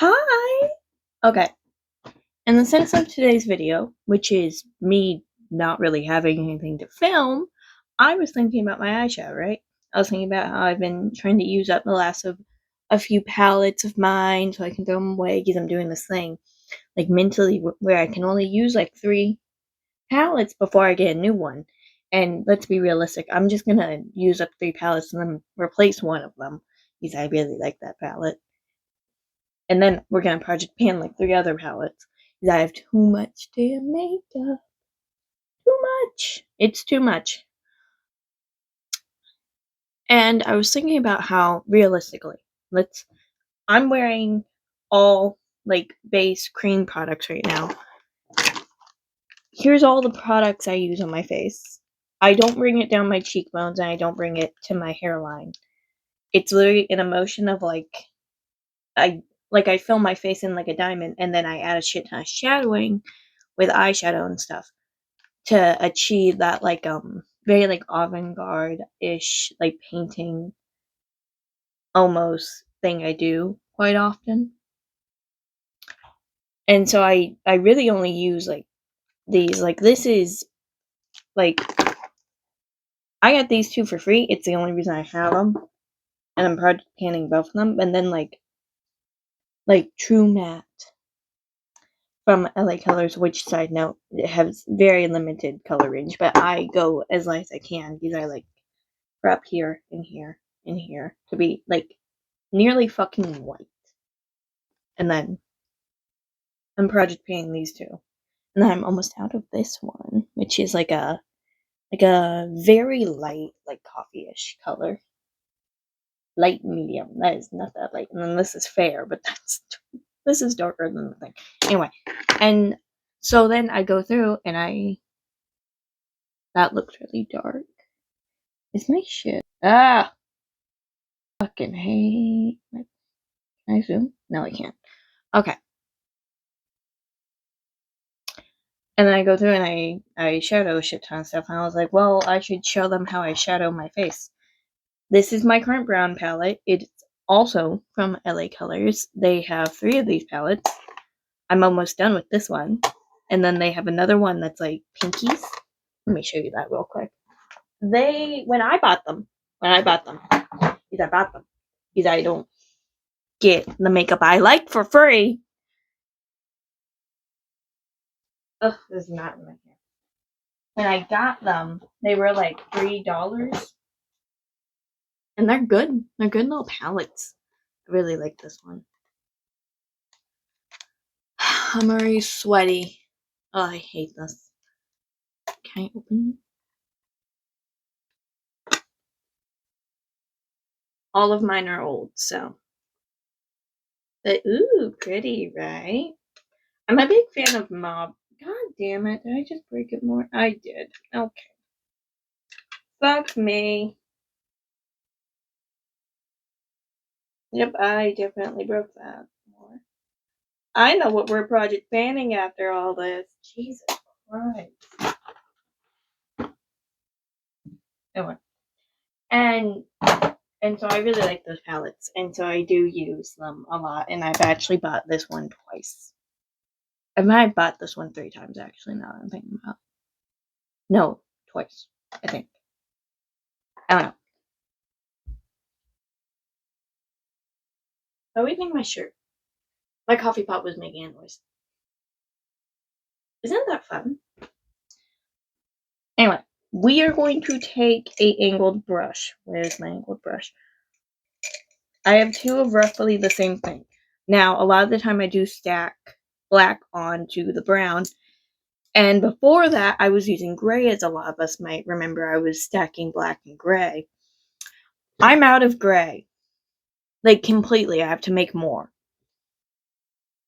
Hi! Okay, in the sense of today's video, which is me not really having anything to film, I was thinking about my eyeshadow, right? I was thinking about how I've been trying to use up the last of a few palettes of mine so I can throw them away because I'm doing this thing, like mentally, where I can only use like 3 palettes before I get a new one. And let's be realistic, I'm just gonna use up 3 palettes and then replace one of them because I really like that palette. And then we're gonna project pan like 3 other palettes because I have too much damn makeup. Too much. It's too much. And I was thinking about how realistically, I'm wearing all like base cream products right now. Here's all the products I use on my face. I don't bring it down my cheekbones and I don't bring it to my hairline. It's literally an emotion of I fill my face in like a diamond and then I add a shit ton of shadowing with eyeshadow and stuff to achieve that very like avant-garde ish like painting almost thing I do quite often. And so I really only use like these. Like this is like I got these 2 for free. It's the only reason I have them, and I'm project panning both of them. And then like True Matte from LA Colors, which side note, it has very limited color range, but I go as light as I can because I like for up here and here and here to be like nearly fucking white. And then I'm project painting these 2. And then I'm almost out of this one, which is like a very light, like coffee-ish color. Light medium. That is not that light. And then this is fair, but this is darker than the thing. Anyway, and so then I go through and that looks really dark. Is my shit fucking hate. Can I zoom? No, I can't. Okay. And then I go through and I shadow a shit ton of stuff, and I was like, well, I should show them how I shadow my face. This is my current brown palette. It's also from LA Colors. They have 3 of these palettes. I'm almost done with this one. And then they have another one that's like pinkies. Let me show you that real quick. When I bought them, because I don't get the makeup I like for free. Ugh, this is not in my hair. When I got them, they were like $3. And they're good. They're good little palettes. I really like this one. I'm already sweaty. Oh, I hate this. Can I open it? All of mine are old, so. But, ooh, pretty, right? I'm a big fan of Mauve. God damn it. Did I just break it more? I did. Okay. Fuck me. Yep, I definitely broke that more. I know what we're project banning after all this. Jesus Christ. Anyway. And so I really like those palettes, and so I do use them a lot, and I've actually bought this one twice. I might have bought this one 3 times, actually, now that I'm thinking about it. No, twice, I think. I don't know. What do you think of my shirt? My coffee pot was making a noise. Isn't that fun? Anyway, we are going to take a angled brush. Where's my angled brush? I have 2 of roughly the same thing. Now, a lot of the time I do stack black onto the brown. And before that, I was using gray, as a lot of us might remember. I was stacking black and gray. I'm out of gray. Like, completely. I have to make more.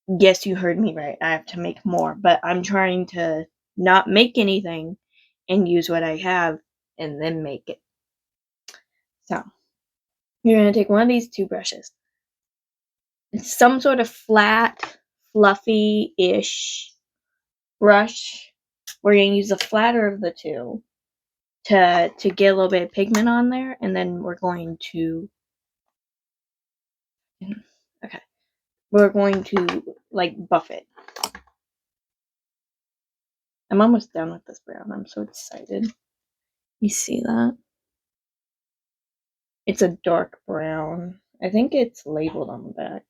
Yes, you heard me right. I have to make more. But I'm trying to not make anything and use what I have and then make it. So, you're going to take one of these 2 brushes. It's some sort of flat, fluffy-ish brush. We're going to use the flatter of the 2 to get a little bit of pigment on there, and then we're going to we're going to like buff it. I'm almost done with this brown. I'm so excited. You see that? It's a dark brown. I think it's labeled on the back.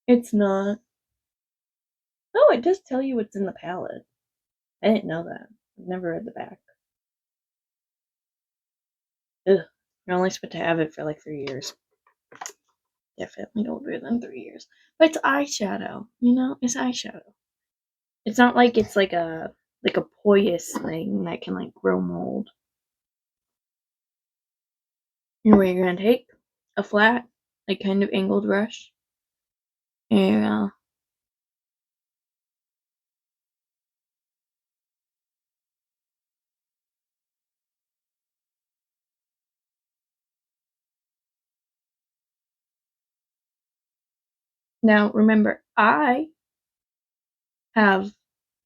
It's not. Oh, it does tell you what's in the palette. I didn't know that. I've never read the back. Ugh. You're only supposed to have it for like 3 years. Definitely older than 3 years. But it's eyeshadow, you know? It's eyeshadow. It's not like it's like a poise thing that can like grow mold. You know where you're gonna take a flat, like kind of angled brush. Yeah. Now remember, I have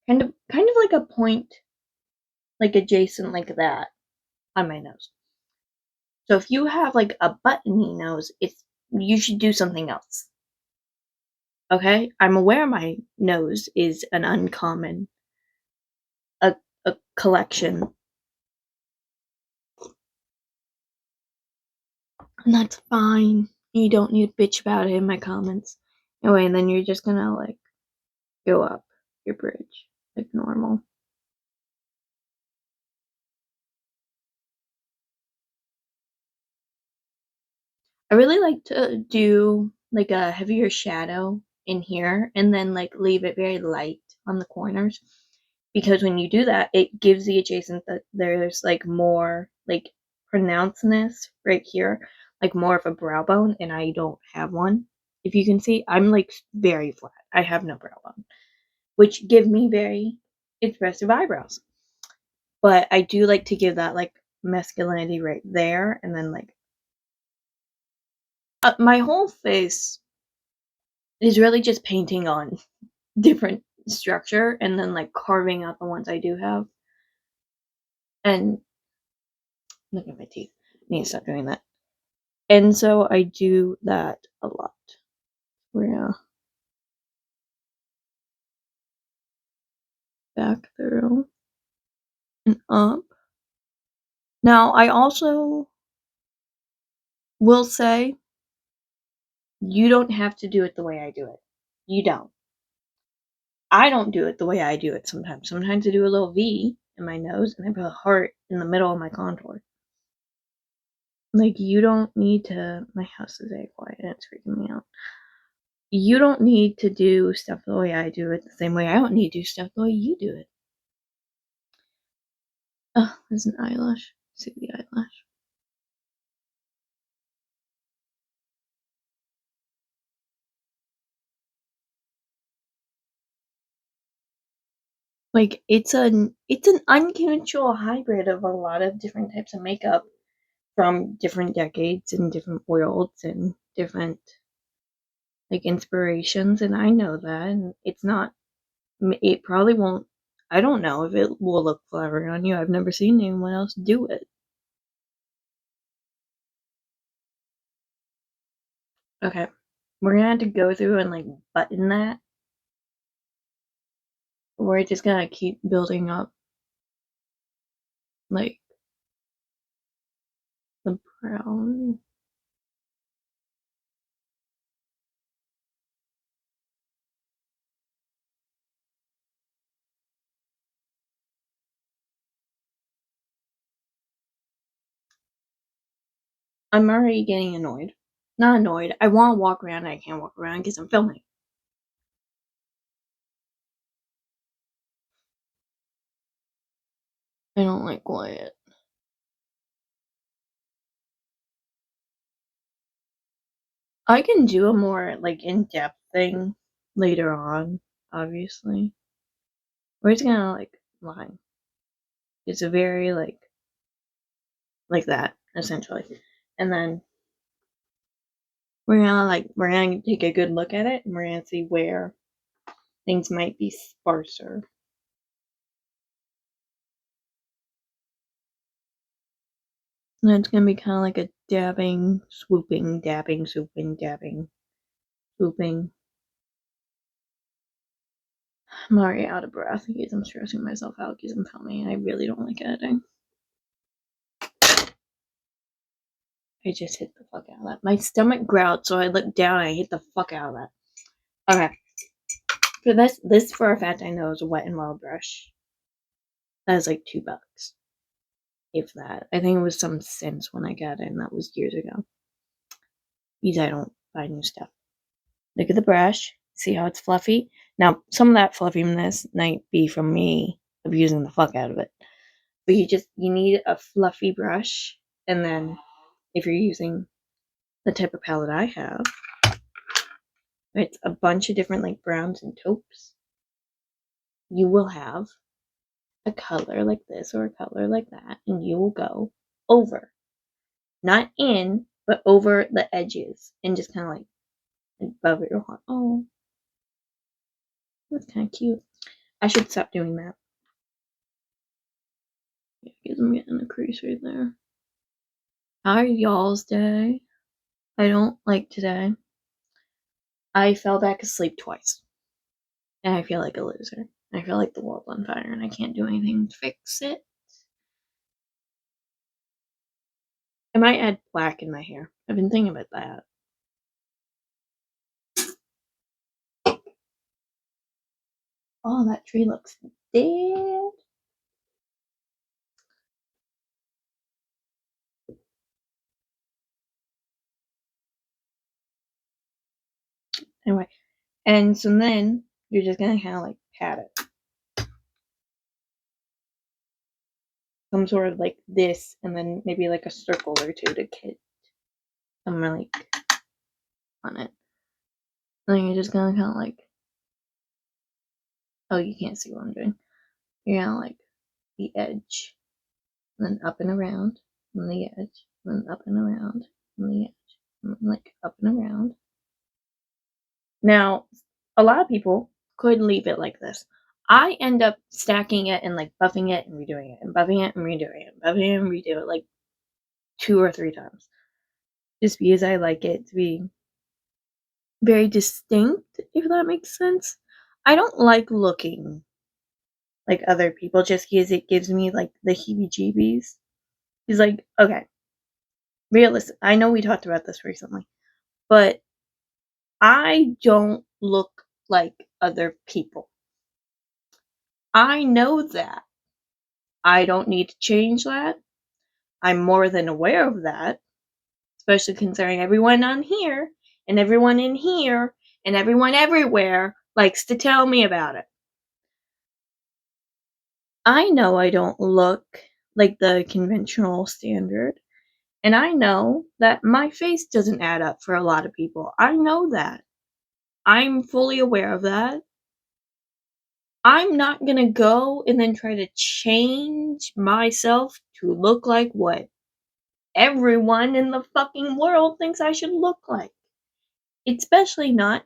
kind of like a point, like adjacent like that on my nose. So if you have like a buttony nose, you should do something else. Okay? I'm aware my nose is an uncommon a collection. And that's fine. You don't need to bitch about it in my comments. Anyway, and then you're just gonna like go up your bridge like normal. I really like to do like a heavier shadow in here and then like leave it very light on the corners, because when you do that it gives the adjacent that there's like more like pronouncedness right here, like more of a brow bone, and I don't have one. If you can see, I'm like very flat. I have no brow bone, which give me very expressive eyebrows. But I do like to give that like masculinity right there, and then like my whole face is really just painting on different structure and then like carving out the ones I do have. And look at my teeth. I need to stop doing that. And so I do that a lot. Yeah. Back through and up. Now I also will say you don't have to do it the way I do it. You don't. I don't do it the way I do it sometimes. Sometimes I do a little V in my nose and I put a heart in the middle of my contour. Like, you don't need to. My house is very quiet and it's freaking me out. You don't need to do stuff the way I do it the same way I don't need to do stuff the way you do it. Oh, there's an eyelash. See the eyelash. Like, it's an unconventional hybrid of a lot of different types of makeup from different decades and different worlds and different like inspirations, and I know that, and it probably won't. I don't know if it will look flattering on you. I've never seen anyone else do it. Okay, we're gonna have to go through and like button that. We're just gonna keep building up like the brown. I'm already getting annoyed. Not annoyed. I want to walk around. I can't walk around because I'm filming. I don't like quiet. I can do a more like in-depth thing later on, obviously. We're just gonna like line. It's a very like that, essentially. And then we're gonna take a good look at it and we're gonna see where things might be sparser. And it's gonna be kind of like a dabbing, swooping, dabbing, swooping, dabbing, swooping. I'm already out of breath because I'm stressing myself out because I'm filming. I really don't like editing. I just hit the fuck out of that. My stomach growled, so I looked down and I hit the fuck out of that. Okay. For this for a fact I know is a Wet n Wild brush. That was like $2. If that. I think it was some Sense when I got it, and that was years ago. Because I don't buy new stuff. Look at the brush. See how it's fluffy? Now, some of that fluffiness might be from me abusing the fuck out of it. But you need a fluffy brush, and then if you're using the type of palette I have, it's a bunch of different like browns and taupes. You will have a color like this or a color like that, and you will go over. Not in, but over the edges, and just kind of like above your heart. Oh, that's kind of cute. I should stop doing that. Yeah, because I'm getting a crease right there. How are y'all's day? I don't like today. I fell back asleep twice. And I feel like a loser. I feel like the world's on fire and I can't do anything to fix it. I might add black in my hair. I've been thinking about that. Oh, that tree looks dead. Anyway, and so then you're just gonna kind of like pat it. Some sort of like this, and then maybe like a circle or two to get some like on it. And then you're just gonna kind of like, oh, you can't see what I'm doing. You're gonna like the edge, and then up and around, and the edge, and then up and around, and the edge, and then like up and around. Now, a lot of people could leave it like this. I end up stacking it and like buffing it and redoing it, and buffing it and redoing it, and buffing it and redo it like 2 or 3 times. Just because I like it to be very distinct, if that makes sense. I don't like looking like other people just because it gives me like the heebie-jeebies. He's like, okay, realistic. I know we talked about this recently, but I don't look like other people. I know that. I don't need to change that. I'm more than aware of that, especially considering everyone on here and everyone in here and everyone everywhere likes to tell me about it. I know I don't look like the conventional standard, and I know that my face doesn't add up for a lot of people. I know that. I'm fully aware of that. I'm not gonna go and then try to change myself to look like what everyone in the fucking world thinks I should look like. Especially not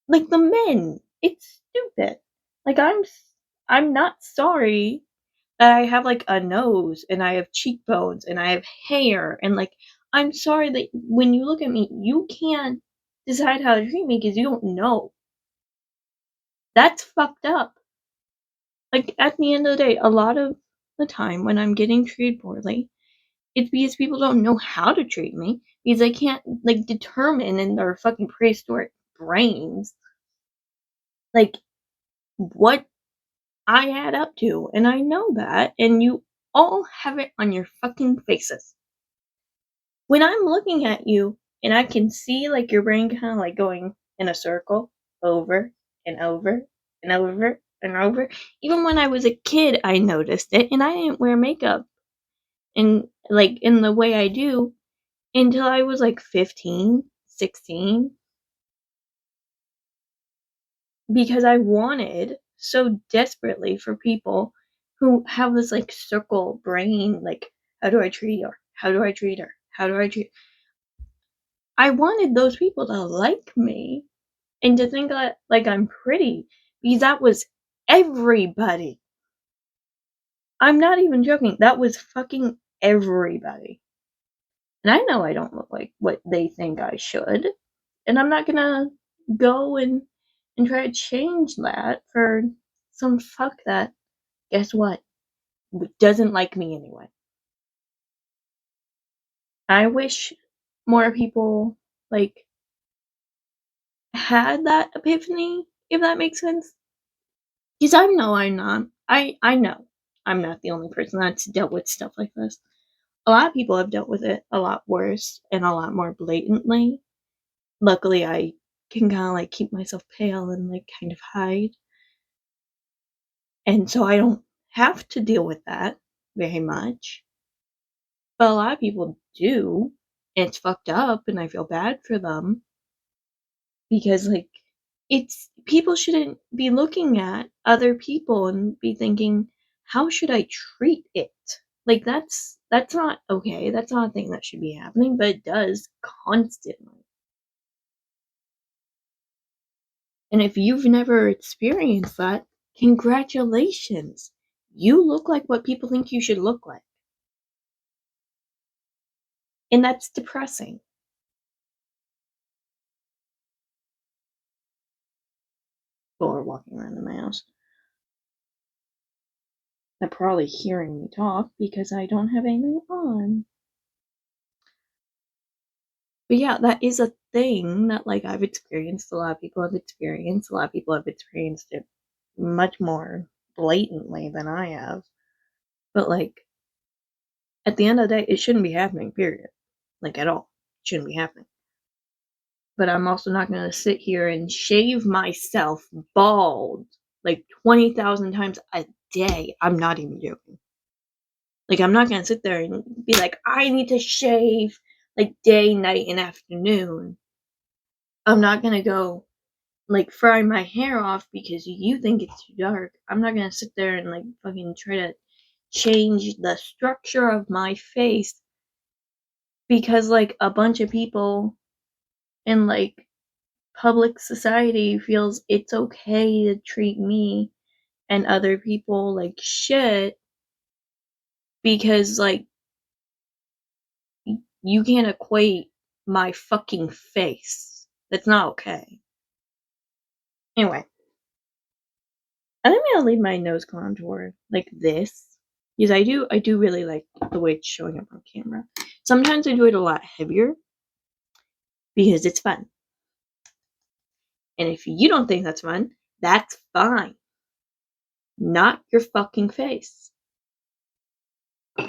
like the men. It's stupid. Like I'm not sorry that I have like a nose and I have cheekbones and I have hair and like I'm sorry that when you look at me you can't decide how to treat me because you don't know. That's fucked up. Like at the end of the day, a lot of the time when I'm getting treated poorly, it's because people don't know how to treat me because they can't like determine in their fucking prehistoric brains like what I add up to, and I know that, and you all have it on your fucking faces. When I'm looking at you and I can see like your brain kind of like going in a circle over and over and over and over. Even when I was a kid, I noticed it, and I didn't wear makeup and like in the way I do until I was like 15, 16, because I wanted so desperately for people who have this like circle brain, like, how do I treat her? How do I treat her? How do I treat I wanted those people to like me and to think that like I'm pretty because that was everybody. I'm not even joking. That was fucking everybody. And I know I don't look like what they think I should. And I'm not gonna go and try to change that for some fuck that, guess what, doesn't like me anyway. I wish more people, like, had that epiphany, if that makes sense. Because I know I'm not. I know I'm not the only person that's dealt with stuff like this. A lot of people have dealt with it a lot worse and a lot more blatantly. Luckily, I can kind of like keep myself pale and like kind of hide. And so I don't have to deal with that very much. But a lot of people do. And it's fucked up and I feel bad for them because like it's people shouldn't be looking at other people and be thinking, how should I treat it? Like that's not okay. That's not a thing that should be happening, but it does constantly. And if you've never experienced that, congratulations. You look like what people think you should look like. And that's depressing. People are walking around in my house. They're probably hearing me talk because I don't have anything on. But yeah, that is a thing that like I've experienced, a lot of people have experienced, a lot of people have experienced it much more blatantly than I have. But like at the end of the day, it shouldn't be happening, period. Like at all. It shouldn't be happening. But I'm also not gonna sit here and shave myself bald like 20,000 times a day. I'm not even joking. Like I'm not gonna sit there and be like, I need to shave like day, night, and afternoon. I'm not gonna go like fry my hair off because you think it's too dark. I'm not gonna sit there and like fucking try to change the structure of my face because like a bunch of people in like public society feels it's okay to treat me and other people like shit because like you can't equate my fucking face. That's not okay. Anyway, I think I'm gonna leave my nose contour like this because I do really like the way it's showing up on camera. Sometimes I do it a lot heavier because it's fun. And if you don't think that's fun, that's fine. Not your fucking face. I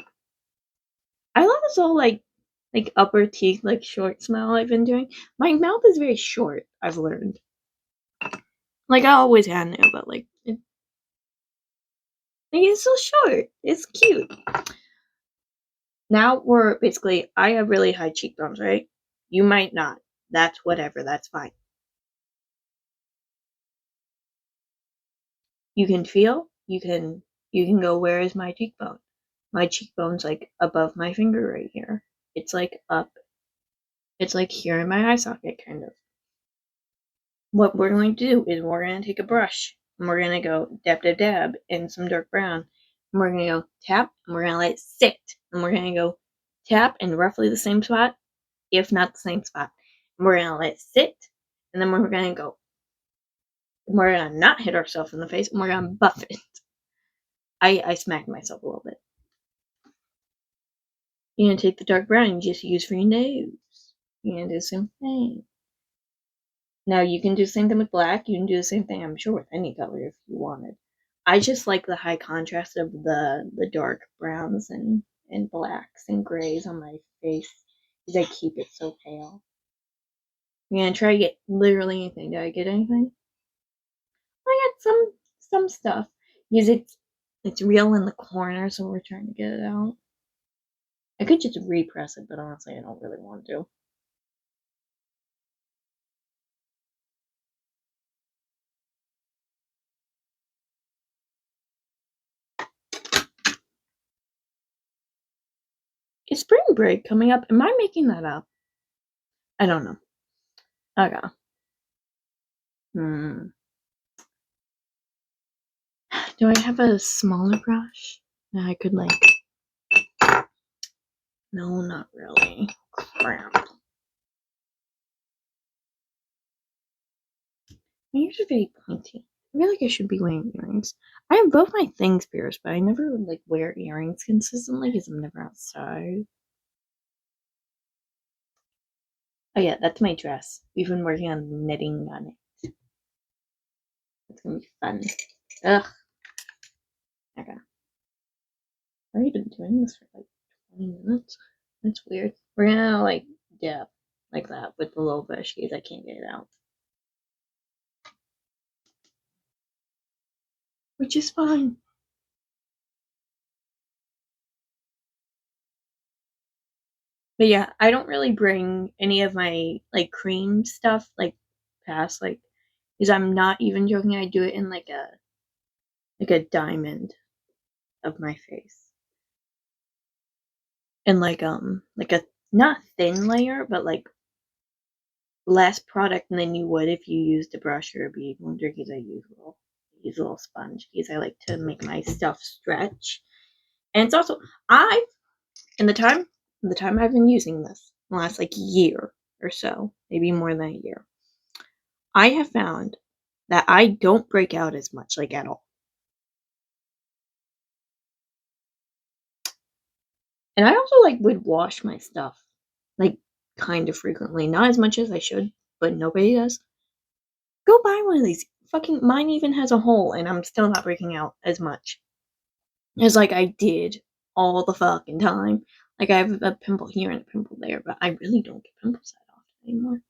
love this whole like upper teeth like short smile I've been doing. My mouth is very short, I've learned. Like I always had it, but like it's so short. It's cute. Now we're basically I have really high cheekbones, right? You might not. That's whatever, that's fine. You can feel, you can go, where is my cheekbone? My cheekbone's like above my finger right here. It's like up. It's like here in my eye socket, kind of. What we're going to do is we're going to take a brush and we're going to go dab, dab, dab in some dark brown. And we're going to go tap and we're going to let it sit. And we're going to go tap in roughly the same spot, if not the same spot. And we're going to let it sit. And then we're going to go. We're going to not hit ourselves in the face and we're going to buff it. I smacked myself a little bit. You're going to take the dark brown you just use for your nose. You're going to do the same thing. Now you can do the same thing with black. You can do the same thing, I'm sure, with any color if you wanted. I just like the high contrast of the dark browns and blacks and grays on my face because I keep it so pale. I'm gonna try to get literally anything. Did I get anything? I got some stuff because it's real in the corner, so we're trying to get it out. I could just repress it, but honestly, I don't really want to. Is spring break coming up? Am I making that up? I don't know. Okay. Do I have a smaller brush that I could like No, not really. Crap. My ears are very pointy. I feel like I should be wearing earrings. I have both my things pierced, but I never like wear earrings consistently because I'm never outside. Oh yeah, that's my dress. We've been working on knitting on it. It's gonna be fun. Ugh. Okay. I've already been doing this for like 20 minutes. That's weird. We're gonna like dip like that with the little brush because I can't get it out. Which is fine. But yeah, I don't really bring any of my like cream stuff like past like because I'm not even joking, I do it in like a diamond of my face. And like a not thin layer, but like less product than you would if you used a brush or a bead blender because I use a little sponge because I like to make my stuff stretch. And it's also I've in the time I've been using this, the last like year or so, maybe more than a year, I have found that I don't break out as much, like at all. And I also like would wash my stuff like kind of frequently, not as much as I should, but nobody does. Go buy one of these. Fucking mine even has a hole, and I'm still not breaking out as much as like I did all the fucking time. Like I have a pimple here and a pimple there, but I really don't get pimples that often anymore.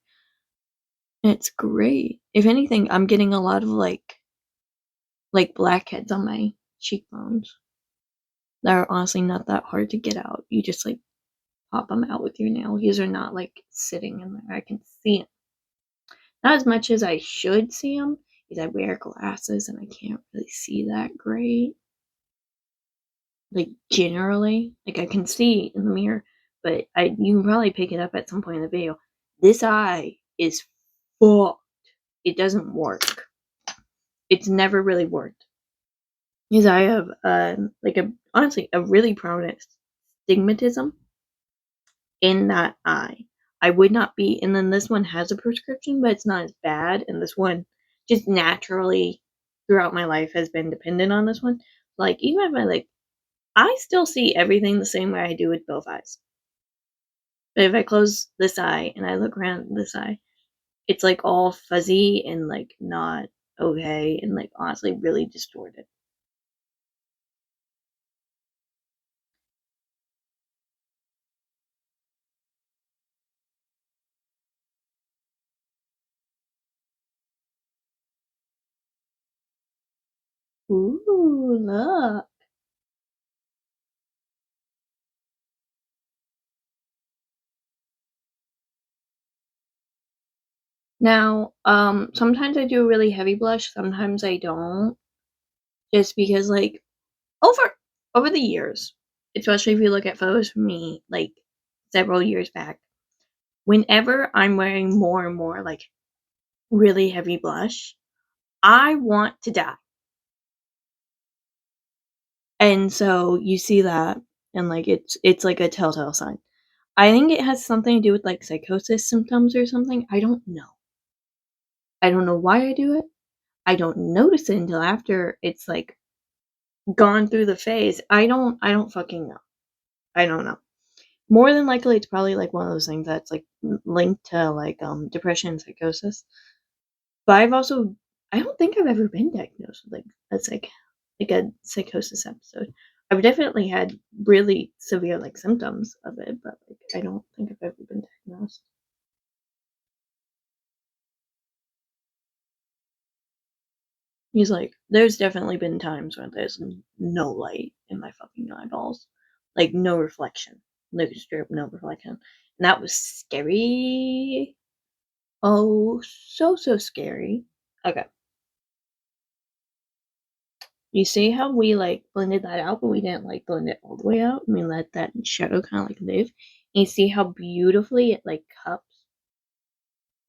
And it's great. If anything, I'm getting a lot of like blackheads on my cheekbones that are honestly not that hard to get out. You just like pop them out with your nail. These are not like sitting in there. I can see them. Not as much as I should see them because I wear glasses and I can't really see that great. Like generally, like I can see in the mirror, but you can probably pick it up at some point in the video. This eye is fucked. It doesn't work. It's never really worked because I have like a honestly a really prominent stigmatism in that eye. I would not be, and then this one has a prescription, but it's not as bad. And this one just naturally throughout my life has been dependent on this one. Like even if I still see everything the same way I do with both eyes. But if I close this eye and I look around this eye, it's like all fuzzy and like not okay and like honestly really distorted. Ooh, look. Now, sometimes I do a really heavy blush, sometimes I don't. Just because like over over the years, especially if you look at photos from me like several years back, whenever I'm wearing more and more like really heavy blush, I want to die. And so you see that and like it's like a telltale sign. I think it has something to do with like psychosis symptoms or something. I don't know. I don't know why I do it. I don't notice it until after it's like gone through the phase. I don't fucking know. I don't know. More than likely, it's probably like one of those things that's like linked to like depression and psychosis. But I don't think I've ever been diagnosed with like like a psychosis episode. I've definitely had really severe like symptoms of it, but like I don't think I've ever been diagnosed. He's like, there's definitely been times when there's no light in my fucking eyeballs, like no reflection, like straight up no reflection, and that was scary. Oh, so scary. Okay. You see how we like blended that out, but we didn't like blend it all the way out? We let that shadow kind of like live. And you see how beautifully it like cups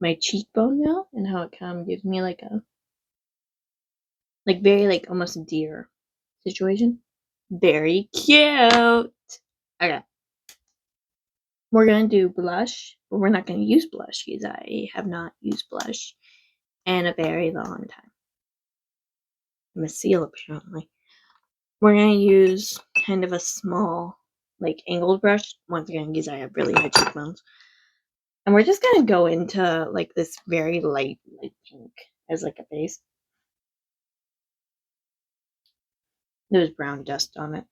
my cheekbone now, and how it kind of gives me like a like very like almost a deer situation. Very cute. Okay. We're gonna do blush, but we're not gonna use blush because I have not used blush in a very long time. I'm a seal apparently. We're gonna use kind of a small, like angled brush once again because I have really high cheekbones. And we're just gonna go into like this very light pink as like a base. There's brown dust on it.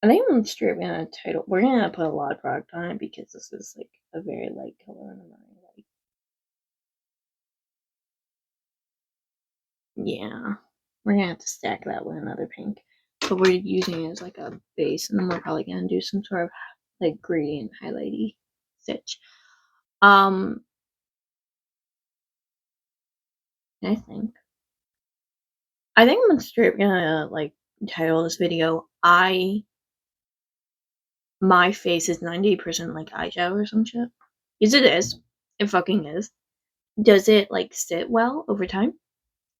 I think I'm straight gonna title. We're gonna put a lot of product on it because this is like a very light color and a very light. Yeah, we're gonna have to stack that with another pink, but we're using it as like a base, and then we're probably gonna do some sort of like gradient highlighty stitch. I think I'm straight gonna like title this video. My face is 98% like eyeshadow or some shit. Yes, it is. It fucking is. Does it like sit well over time?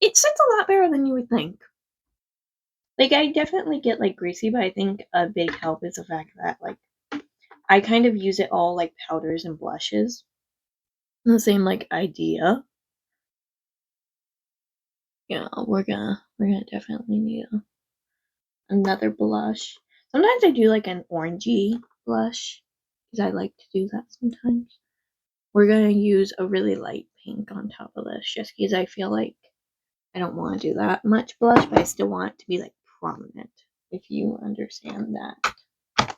It sits a lot better than you would think. Like I definitely get like greasy, but I think a big help is the fact that like I kind of use it all like powders and blushes. The same like idea. Yeah, we're gonna definitely need another blush. Sometimes I do like an orangey blush because I like to do that sometimes. We're gonna use a really light pink on top of this just because I feel like I don't want to do that much blush, but I still want it to be like prominent, if you understand that.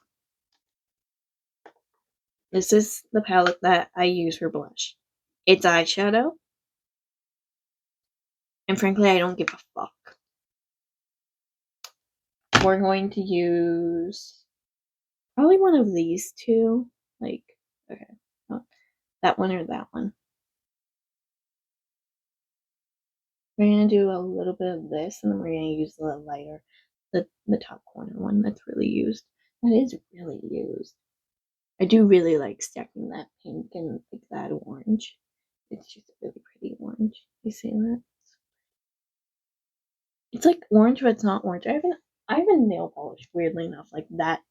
This is the palette that I use for blush. It's eyeshadow, and frankly, I don't give a fuck. We're going to use probably one of these two. Like, okay, that one or that one. We're gonna do a little bit of this, and then we're gonna use the lighter, the top corner one that's really used. That is really used. I do really like stacking that pink and like that orange. It's just a really pretty orange. You see that? It's like orange, but it's not orange. I have a nail polish, weirdly enough, like that,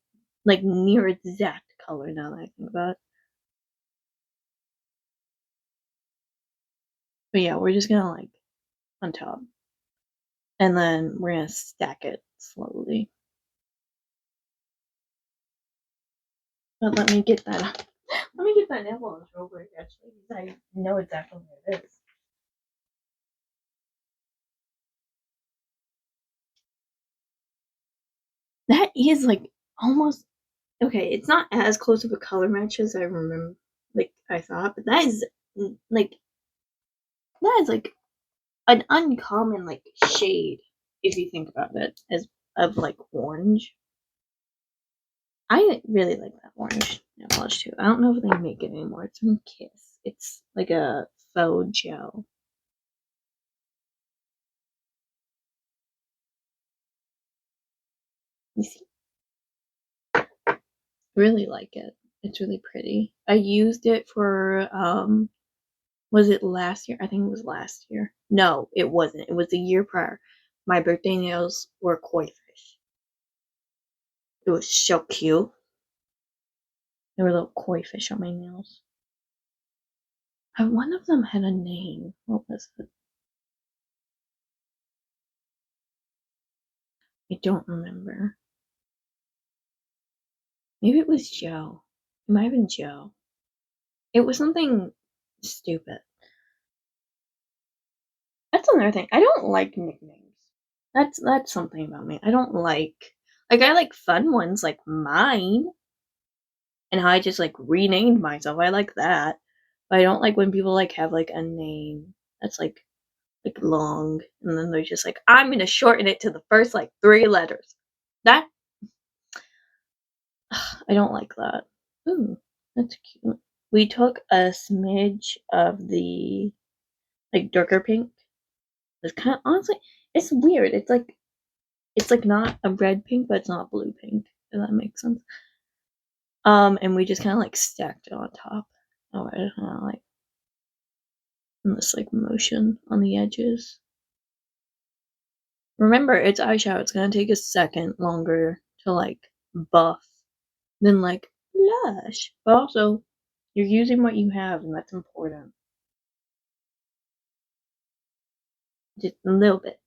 like near exact color now that I think about it. But yeah, we're just gonna like on top. And then we're gonna stack it slowly. But let me get that let me get that nail polish real quick actually, because I know exactly what it is. That is like almost okay, it's not as close of a color match as I remember like I thought, but like that is like an uncommon like shade if you think about it as of like orange. I really like that orange nail polish too. I don't know if they make it anymore. It's from Kiss. It's like a faux gel. You see? Really like it. It's really pretty. I used it for was it last year? I think it was last year. No, it wasn't. It was the year prior. My birthday nails were koi fish. It was so cute. There were little koi fish on my nails. One of them had a name. What was it? I don't remember. Maybe it was Joe. It might have been Joe. It was something stupid. That's another thing. I don't like nicknames. That's something about me. I don't like I like fun ones like mine and how I just like renamed myself. I like that. But I don't like when people like have like a name that's like long and then they're just like I'm gonna shorten it to the first like 3 letters. That I don't like that. Ooh, that's cute. We took a smidge of the like darker pink. It's kind of honestly, it's weird. It's like not a red pink, but it's not blue pink. If that makes sense. And we just kind of like stacked it on top. Oh, I don't know, like in this like motion on the edges. Remember, it's eyeshadow. It's gonna take a second longer to, like, buff than, like, blush. But also, you're using what you have, and that's important. Just a little bit.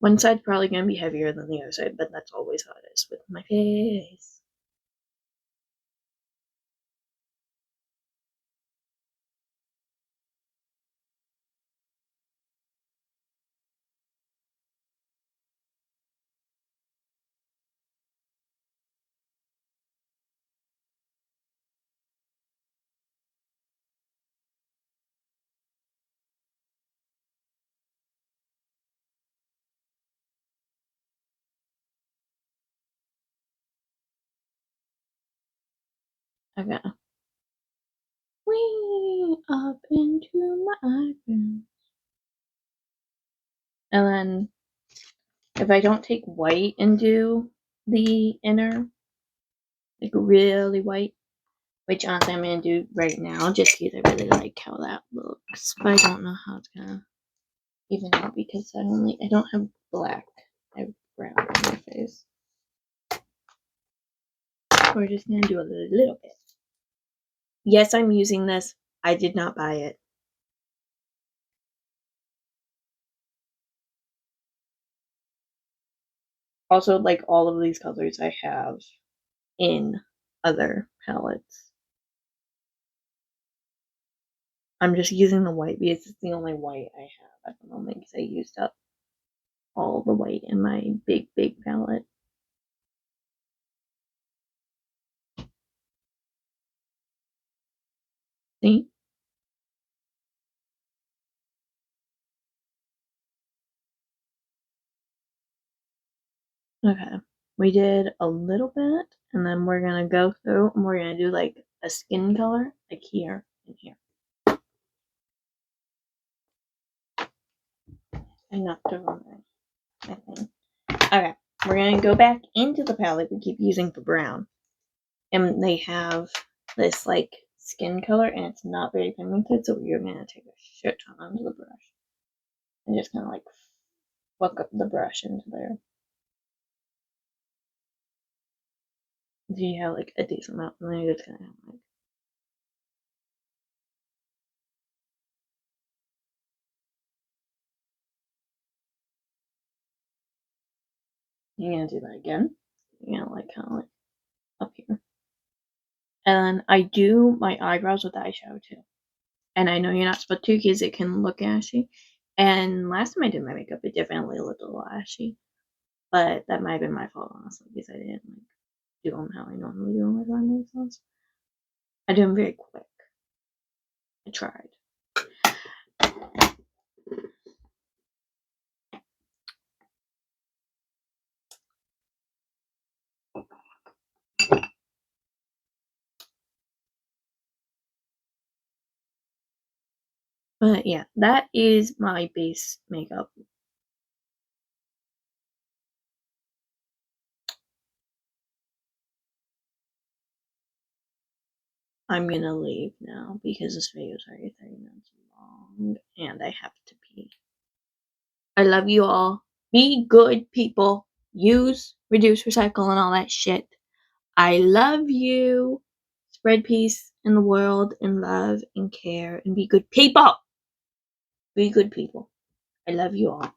One side's probably gonna be heavier than the other side, but that's always how it is with my face. Okay. Way up into my eyebrows. And then, if I don't take white and do the inner, like really white, which honestly I'm gonna do right now just because I really like how that looks. But I don't know how it's gonna even out because I don't have black. I have brown on my face. We're just gonna do a little bit. Yes, I'm using this. I did not buy it. Also, like all of these colors I have in other palettes. I'm just using the white because it's the only white I have at the moment because I used up all the white in my big palette. See? Okay. We did a little bit, and then we're gonna go through and we're gonna do like a skin color, like here and here. I knocked over my thing. Okay. We're gonna go back into the palette we keep using for brown. And they have this like skin color and it's not very pigmented, so you're gonna take a shit ton onto the brush. And just kinda like fuck up the brush into there. So you have like a decent amount, and then you're just gonna have like you're gonna do that again. You're gonna like kinda like up here. And I do my eyebrows with eyeshadow too. And I know you're not supposed to because it can look ashy. And last time I did my makeup, it definitely looked a little ashy. But that might have been my fault, honestly, because I didn't like do them how I normally do them, if that makes sense. I do them very quick. I tried. But yeah, that is my base makeup. I'm gonna leave now because this video is already 30 minutes long and I have to pee. I love you all. Be good people. Use, reduce, recycle, and all that shit. I love you. Spread peace in the world and love and care and be good people. Be good people. I love you all.